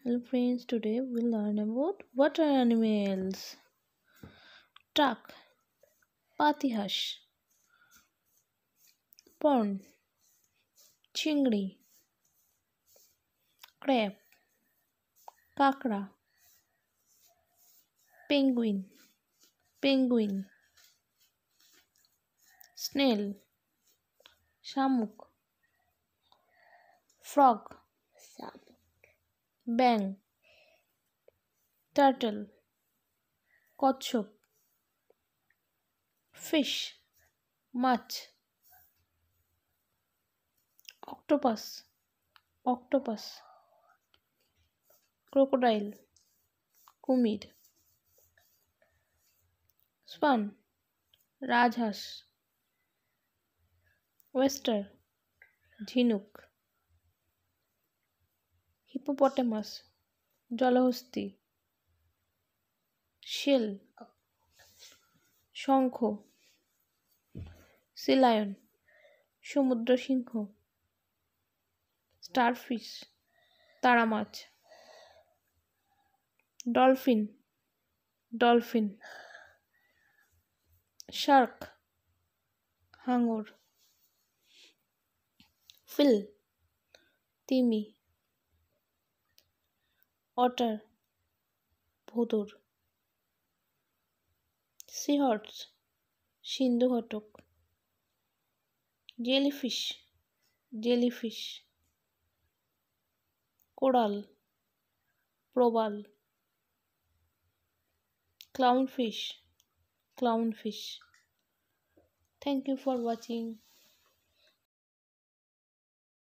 Hello friends, today we'll learn about water animals. Duck, পাতিহাঁস, prawn, চিংড়ি, crab, কাঁকড়া, penguin, snail, শামুক, frog, ব্যাঙ, turtle, কচ্ছপ, fish, মাছ, octopus, crocodile, কুমির, swan, রাজহাঁস, oyster, ঝিনুক, hippopotamus, জলহস্তী, শেল, শঙ্খ, সি লায়ন, সমুদ্র সিংহ, স্টারফিশ, তারা মাছ, ডলফিন, শার্ক, হাঙর, ফিল, তিমি, অটার, ভোঁদর, সিহর্স, সিন্ধু ঘটক, জেলিফিশ, কোরাল, প্রবাল, clownfish. Thank you for watching.